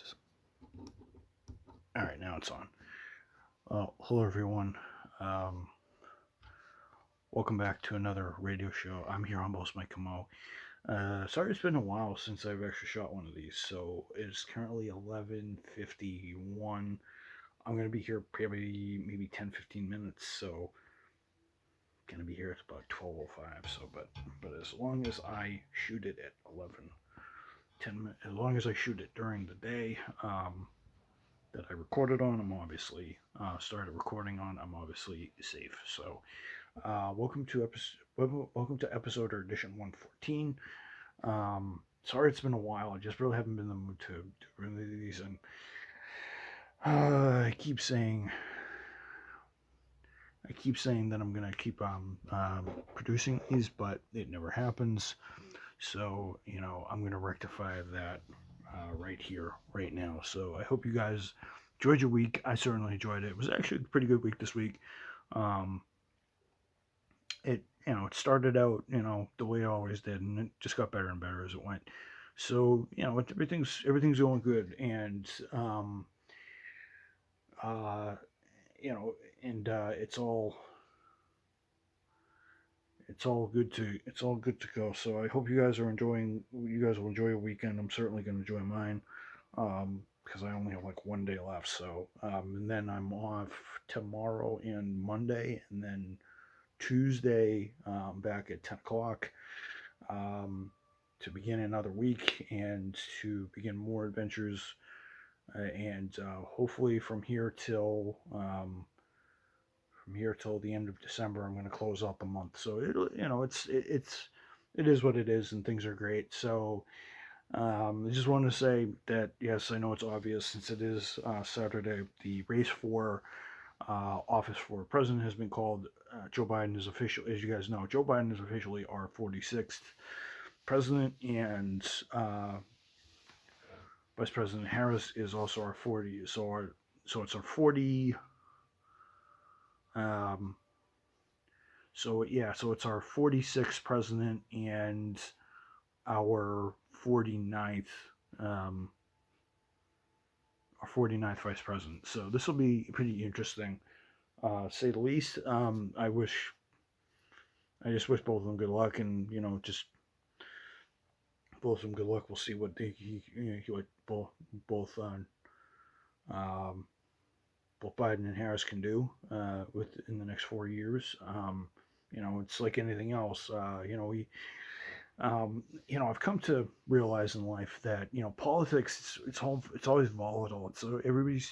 this? All right, now it's on. Hello everyone. Um, Welcome back to another radio show. I'm here on host Mike Camo. Sorry, it's been a while since I've actually shot one of these. So it's currently 11:51. I'm gonna be here probably maybe 10-15 minutes. So gonna be here at about 12:05. So, but as long as I shoot it at 11:10, as long as I shoot it during the day, that I recorded on, I'm obviously started recording on. I'm obviously safe. So, welcome to episode or edition 114. Sorry, it's been a while. I just really haven't been in the mood to do really these, and I keep saying that I'm gonna keep producing these, but it never happens. So I'm gonna rectify that right here, right now. So I hope you guys enjoyed your week. I certainly enjoyed it. It was actually a pretty good week this week. Um, it started out the way it always did, and it just got better and better as it went. So everything's going good, and uh, you know, and it's all good to go. So I hope you guys are enjoying. You guys will enjoy your weekend. I'm certainly going to enjoy mine. Because I only have like one day left. So, and then I'm off tomorrow and Monday, and then Tuesday back at 10 o'clock to begin another week and to begin more adventures. And hopefully from here till the end of December, I'm going to close out the month. So it is what it is, and things are great. So I just want to say that yes, I know it's obvious since it is Saturday. The race for office for president has been called. Joe Biden is official, as you guys know. Joe Biden is officially our 46th president, and Vice President Harris is also our 40. So it's our 40. Um, so it's our 46th president and our 49th um, our 49th vice president. So this will be pretty interesting, say the least. I just wish both of them good luck, and just both of them good luck. We'll see what what both um, both Biden and Harris can do in the next 4 years. It's like anything else. I've come to realize in life that politics it's always volatile. It's everybody's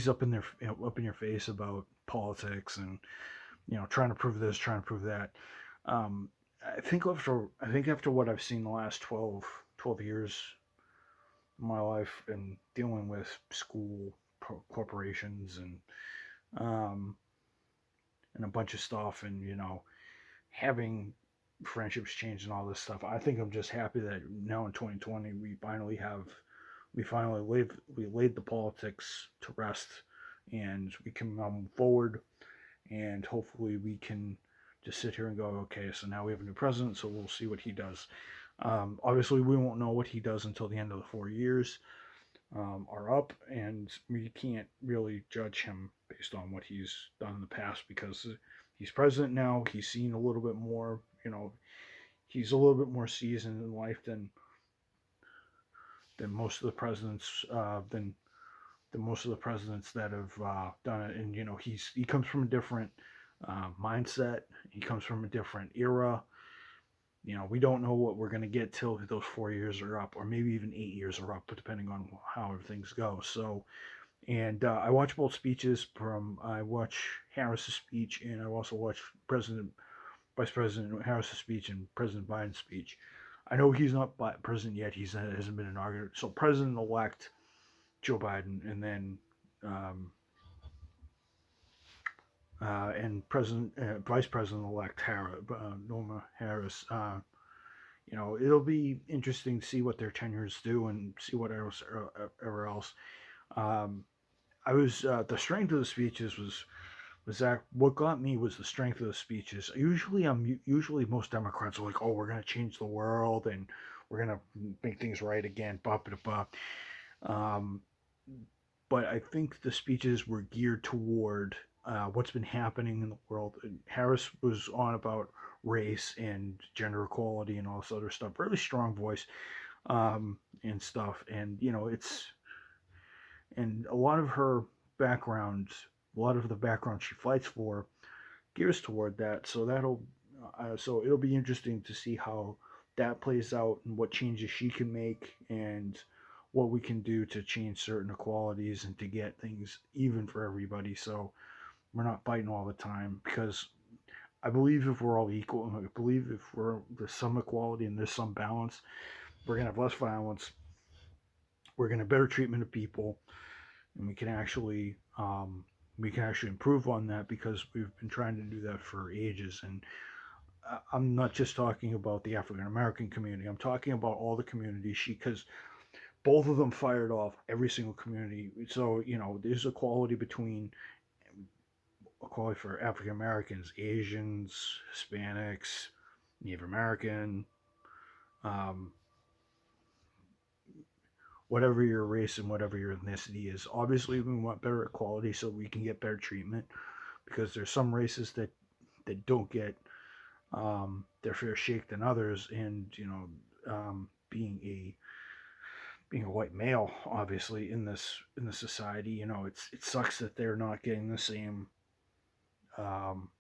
up in your face about politics and trying to prove this, trying to prove that. Um, I think after what I've seen the last 12 years of my life and dealing with school corporations um, and a bunch of stuff and having friendships change and all this stuff. I think I'm just happy that now in 2020 we laid the politics to rest, and we can move forward, and hopefully we can just sit here and go, okay, so now we have a new president, so we'll see what he does. Obviously, we won't know what he does until the end of the 4 years are up, and we can't really judge him based on what he's done in the past because he's president now. He's seen a little bit more, he's a little bit more seasoned in life than most of the presidents than most of the presidents that have done it. And he comes from a different mindset. He comes from a different era. We don't know what we're going to get till those 4 years are up, or maybe even 8 years are up, depending on how things go. So, and I watch both speeches. I watch Harris's speech, and I also watch Vice President Harris's speech and President Biden's speech. I know he's not president yet. He hasn't been inaugurated. So President-elect Joe Biden, and then and Vice President-elect Norma Harris. It'll be interesting to see what their tenures do and see what else. Um, I was the strength of the speeches was that what got me was the strength of the speeches. Usually most Democrats are like, "Oh, we're going to change the world and we're gonna make things right again. Blah blah blah. Um, but I think the speeches were geared toward what's been happening in the world. Harris was on about race and gender equality and all this other stuff. Really strong voice and stuff. And it's and a lot of her background, a lot of the background she fights for, gears toward that. So it'll be interesting to see how that plays out and what changes she can make and what we can do to change certain equalities and to get things even for everybody. So we're not fighting all the time because I believe if we're all equal, and I believe if there's some equality and there's some balance, we're gonna have less violence. We're gonna have better treatment of people, and we can actually improve on that because we've been trying to do that for ages. And I'm not just talking about the African American community. I'm talking about all the communities. Because both of them fired off every single community. So there's equality for African Americans, Asians, Hispanics, Native American, um, whatever your race and whatever your ethnicity is. Obviously, we want better equality so we can get better treatment because there's some races that don't get their fair shake than others, and being a white male, obviously in this society, it sucks that they're not getting the same. Um,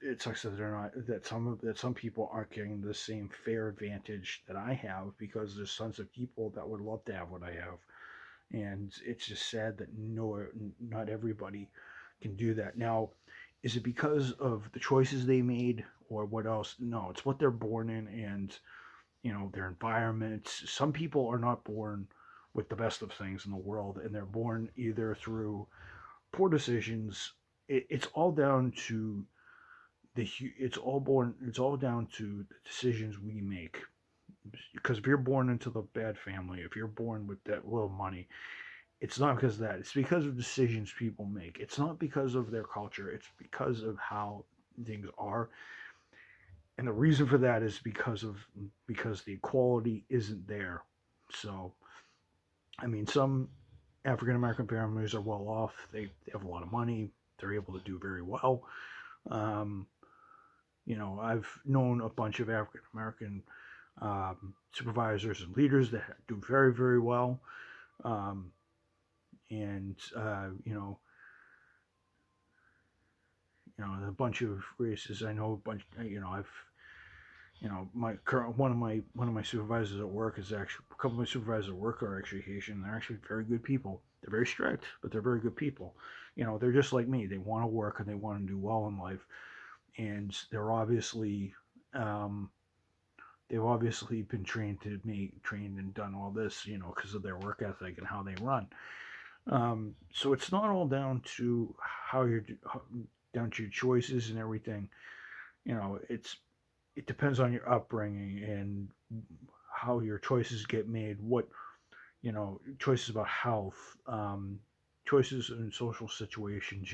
it sucks that they're not that some people aren't getting the same fair advantage that I have because there's tons of people that would love to have what I have, and it's just sad that not everybody can do that. Now, is it because of the choices they made or what else? No, it's what they're born in and their environments. Some people are not born with the best of things in the world, and they're born either through poor decisions. It's all down to it's all down to the decisions we make. Because if you're born into the bad family, if you're born with that little money, it's not because of that. It's because of decisions people make. It's not because of their culture. It's because of how things are. And the reason for that is because the equality isn't there. So, I mean, some African American families are well off. They have a lot of money. They're able to do very well. Um, I've known a bunch of African American supervisors and leaders that do very, very well. Um, and a bunch of races. I know a bunch. I've my current one of my supervisors at work is actually a couple of my supervisors at work are actually Haitian. They're actually very good people. They're very strict, but they're very good people. They're just like me. They want to work and they want to do well in life, and um, they've obviously been trained and done all this, because of their work ethic and how they run. So it's not all down to down to your choices and everything. It depends on your upbringing and how your choices get made. What choices about health, choices in social situations.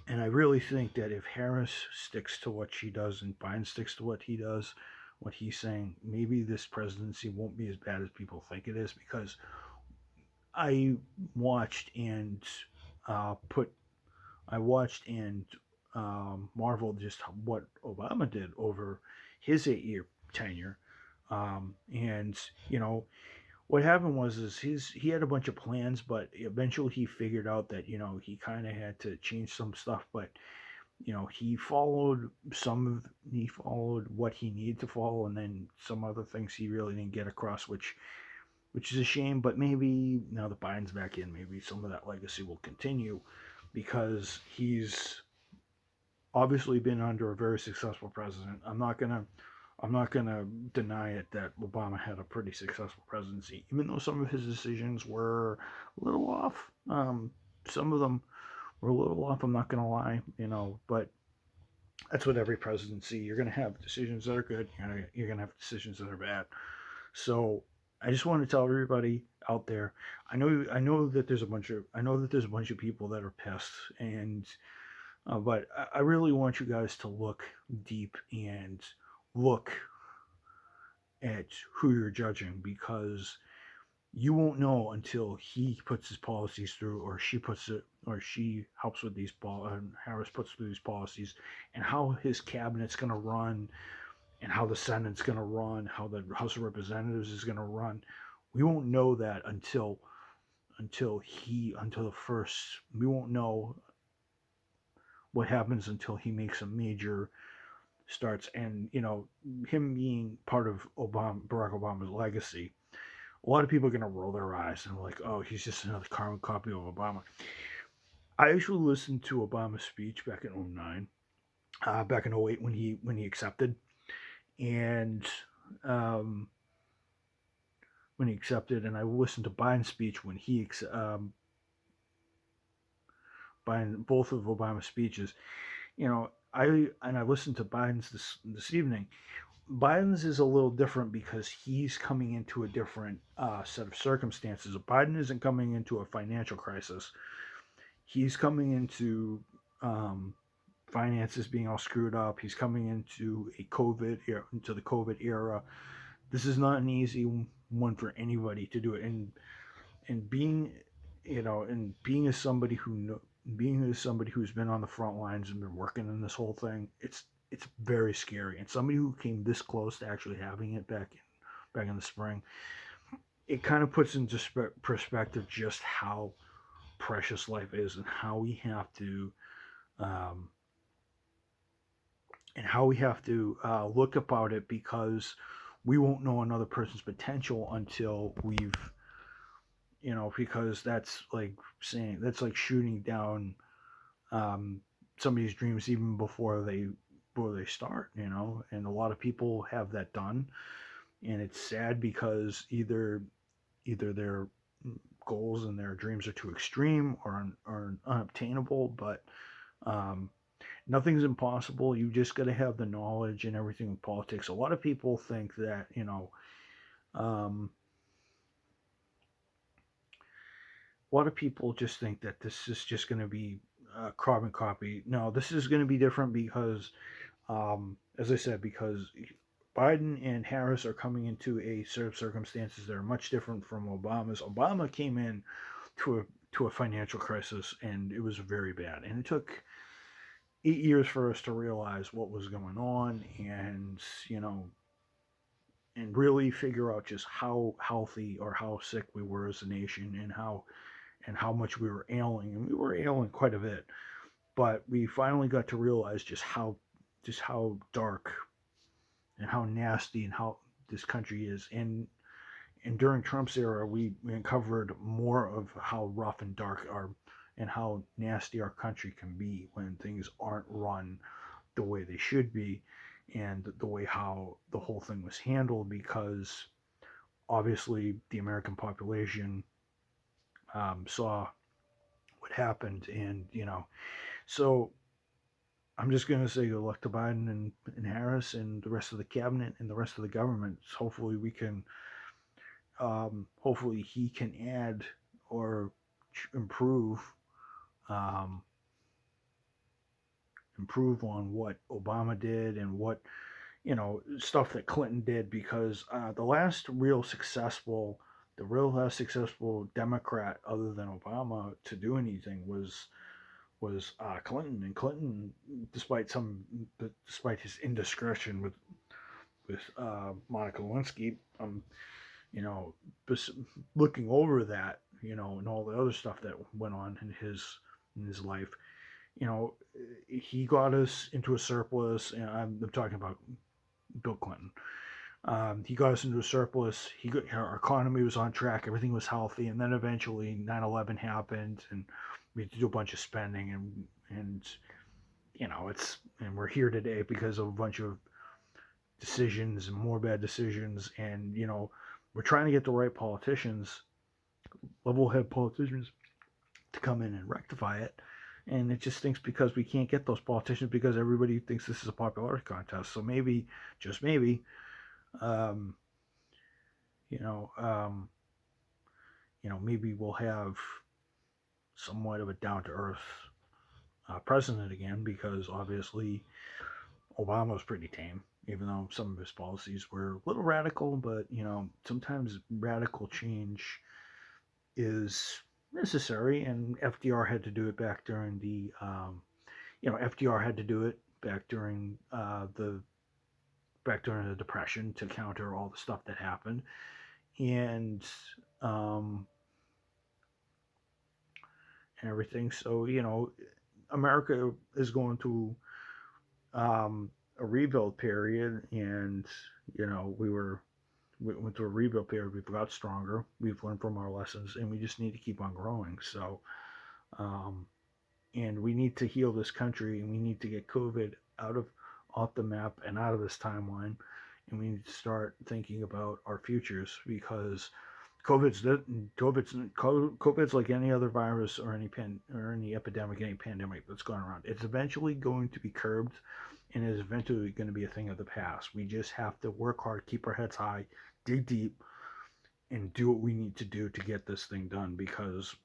And I really think that if Harris sticks to what she does and Biden sticks to what he does, what he's saying, maybe this presidency won't be as bad as people think it is because I watched and put I watched and marveled just what Obama did over his 8 year tenure. And what happened was is he had a bunch of plans, but eventually he figured out that he kind of had to change some stuff. But he followed what he needed to follow, and then some other things he really didn't get across, which is a shame. But maybe now that Biden's back in, maybe some of that legacy will continue because he's obviously been under a very successful president. I'm not gonna deny it that Obama had a pretty successful presidency, even though some of his decisions were a little off. Some of them were a little off. I'm not gonna lie, but that's what every presidency. You're gonna have decisions that are good. You're gonna have decisions that are bad. So I just want to tell everybody out there. I know that there's a bunch of people that are pissed, and but I really want you guys to look deep and look at who you're judging, because you won't know until he puts his policies through, or she puts it, or she helps with these Harris puts through these policies, and how his cabinet's going to run, and how the Senate's going to run, how the House of Representatives is going to run. We won't know that until the first. We won't know what happens until he makes a major starts, and him being part of Barack Obama's legacy. A lot of people are going to roll their eyes and like, oh, he's just another carbon copy of Obama. I actually listened to Obama's speech back in '09, back in '08 when he accepted, and um, and I listened to Biden's speech when Biden, both of Obama's speeches. I listened to Biden's this evening. Biden's is a little different because he's coming into a different set of circumstances. Biden isn't coming into a financial crisis. He's coming into finances being all screwed up. He's coming into into the COVID era. This is not an easy one for anybody to do it. And being, and being as somebody who's been on the front lines and been working in this whole thing, it's very scary. And somebody who came this close to actually having it back in the spring, it kind of puts into perspective just how precious life is, and how we have to um, look about it, because we won't know another person's potential until we've, because that's like shooting down somebody's dreams even before they start, and a lot of people have that done, and it's sad because either their goals and their dreams are too extreme or unobtainable, but um, nothing's impossible. You just got to have the knowledge and everything in politics. A lot of people think that, um, a lot of people just think that this is just going to be a carbon copy. No, this is going to be different because, as I said, because Biden and Harris are coming into a set of circumstances that are much different from Obama's. Obama came in to a financial crisis, and it was very bad, and it took 8 years for us to realize what was going on, and and really figure out just how healthy or how sick we were as a nation, and how much we were ailing, and we were ailing quite a bit. But we finally got to realize just how dark and how nasty and how this country is. And during Trump's era, we uncovered more of how rough and dark and how nasty our country can be when things aren't run the way they should be, and the way how the whole thing was handled, because obviously the American population saw what happened, and so I'm just going to say good luck to Biden and Harris and the rest of the cabinet and the rest of the government. Hopefully we can, hopefully he can add or improve, um, improve on what Obama did, and what stuff that Clinton did, because the real last successful Democrat other than Obama to do anything was Clinton. And Clinton, despite his indiscretion with Monica Lewinsky, you know, looking over that, and all the other stuff that went on in his life, he got us into a surplus. And I'm talking about Bill Clinton. He got us into a surplus. Our economy was on track. Everything was healthy, and then eventually 9/11 happened, and we had to do a bunch of spending, and and we're here today because of a bunch of decisions and more bad decisions, and we're trying to get the right politicians, level-head politicians, to come in and rectify it. And it just stinks because we can't get those politicians because everybody thinks this is a popularity contest. So maybe, just maybe, um, you know, um, maybe we'll have somewhat of a down-to-earth president again, because obviously Obama was pretty tame. even though some of his policies were a little radical. But sometimes radical change is necessary, and FDR had to do it back during the FDR had to do it back during the Depression to counter all the stuff that happened, and um, everything. So America is going through a rebuild period, and we went through a rebuild period. We've got stronger. We've learned from our lessons, and we just need to keep on growing. So, um, and we need to heal this country, and we need to get COVID out of off the map and out of this timeline, and we need to start thinking about our futures because COVID's like any other virus or any epidemic, any pandemic that's going around. It's eventually going to be curbed, and is eventually going to be a thing of the past. We just have to work hard, keep our heads high, dig deep, and do what we need to do to get this thing done because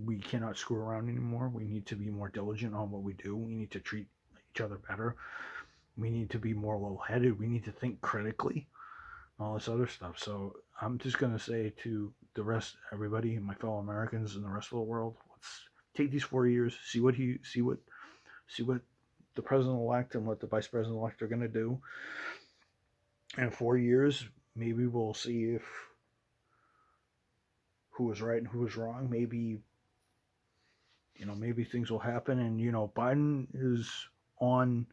we cannot screw around anymore. We need to be more diligent on what we do. We need to treat each other better. We need to be more level headed. We need to think critically, all this other stuff. So I'm just gonna say to the rest, everybody, my fellow Americans and the rest of the world, let's take these 4 years, see what the president elect and what the vice president elect are gonna do. In 4 years, maybe we'll see if who was right and who was wrong. Maybe things will happen. And Biden is on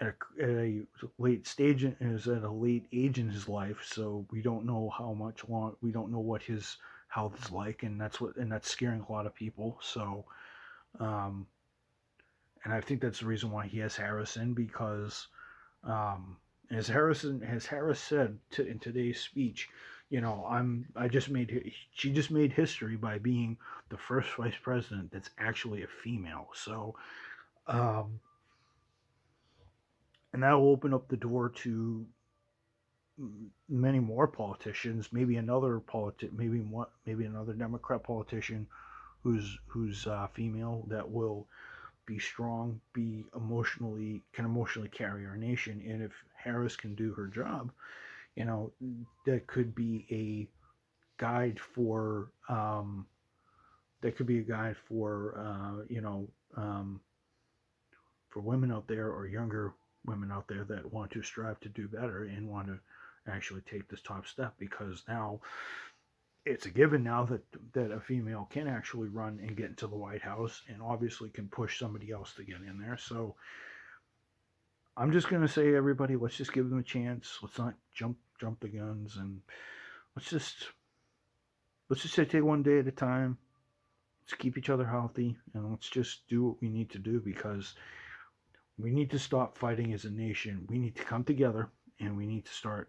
at a late stage is at a late age in his life, so we don't know how much long we don't know what his health is like, and that's scaring a lot of people. So, um, and I think that's the reason why he has Harris in because, as Harris said in today's speech, she just made history by being the first vice president that's actually a female. So, um, and that will open up the door to many more politicians, maybe another Democrat politician who's female that will be strong, can emotionally carry our nation. And if Harris can do her job, you know, that could be a guide for for women out there or younger women out there that want to strive to do better and want to actually take this top step because now it's a given now that a female can actually run and get into the White House and obviously can push somebody else to get in there. So I'm just gonna say, everybody, let's just give them a chance. Let's not jump the guns, and let's just say take one day at a time. Let's keep each other healthy, and let's just do what we need to do because we need to stop fighting as a nation. We need to come together, and we need to start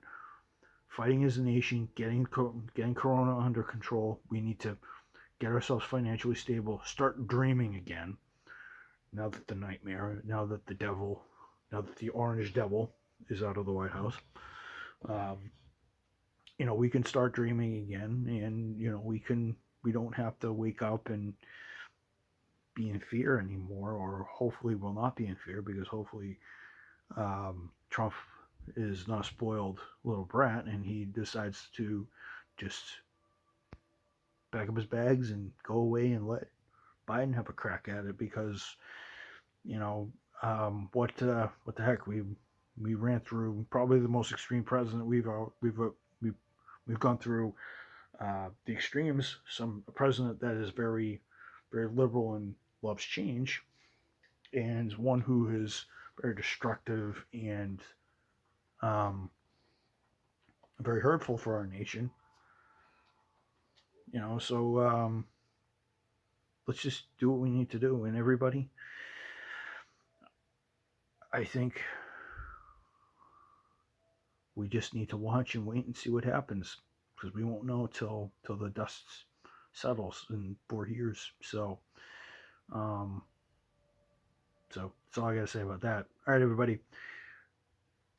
fighting as a nation, getting Corona under control. We need to get ourselves financially stable, start dreaming again. Now that the orange devil is out of the White House, um, we can start dreaming again, and we don't have to wake up and be in fear anymore, or hopefully we'll not be in fear because hopefully Trump is not a spoiled little brat and he decides to just pack up his bags and go away and let Biden have a crack at it because what the heck, we ran through probably the most extreme president we've gone through the extremes. A president that is very very liberal and loves change, and one who is very destructive and very hurtful for our nation. So let's just do what we need to do. And everybody, I think we just need to watch and wait and see what happens because we won't know till the dust settles in 4 years. So, that's all I gotta say about that. All right, everybody.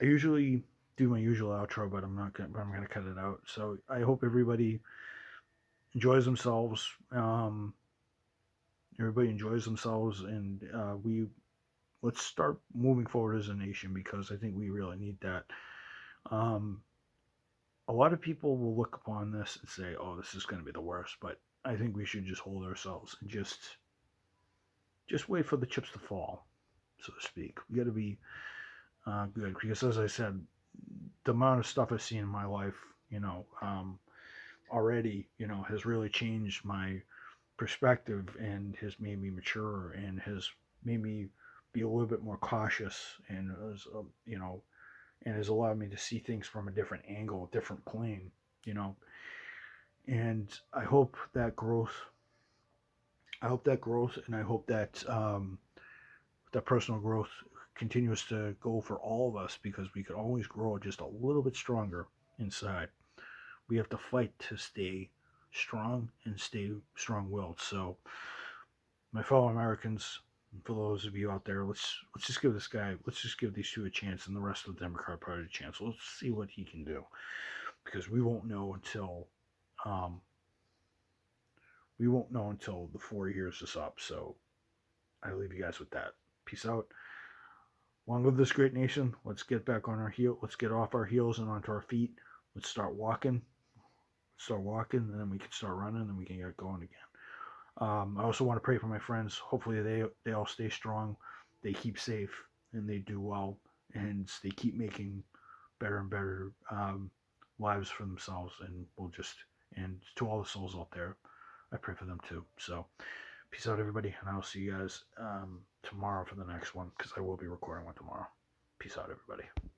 I usually do my usual outro, but I'm gonna cut it out. So I hope everybody enjoys themselves. Everybody enjoys themselves, and we let's start moving forward as a nation because I think we really need that. Um, a lot of people will look upon this and say, "Oh, this is going to be the worst," but I think we should just hold ourselves and just wait for the chips to fall, so to speak. We got to be good because, as I said, the amount of stuff I've seen in my life, already, has really changed my perspective and has made me mature and has made me be a little bit more cautious and and has allowed me to see things from a different angle, a different plane, you know. And I hope that growth, and I hope that that personal growth continues to go for all of us because we could always grow just a little bit stronger inside. We have to fight to stay strong and stay strong-willed. So, my fellow Americans, for those of you out there, let's just give these two a chance, and the rest of the Democrat Party a chance. Let's see what he can do because um, we won't know until the 4 years is up. So I leave you guys with that. Peace out. Long live this great nation. Let's get back on our heel. Let's get off our heels and onto our feet. Let's start walking. Start walking, and then we can start running, and we can get going again. I also want to pray for my friends. Hopefully, they all stay strong, they keep safe, and they do well, and they keep making better and better lives for themselves. And to all the souls out there, I pray for them too. So, peace out, everybody, and I'll see you guys tomorrow for the next one because I will be recording one tomorrow. Peace out, everybody.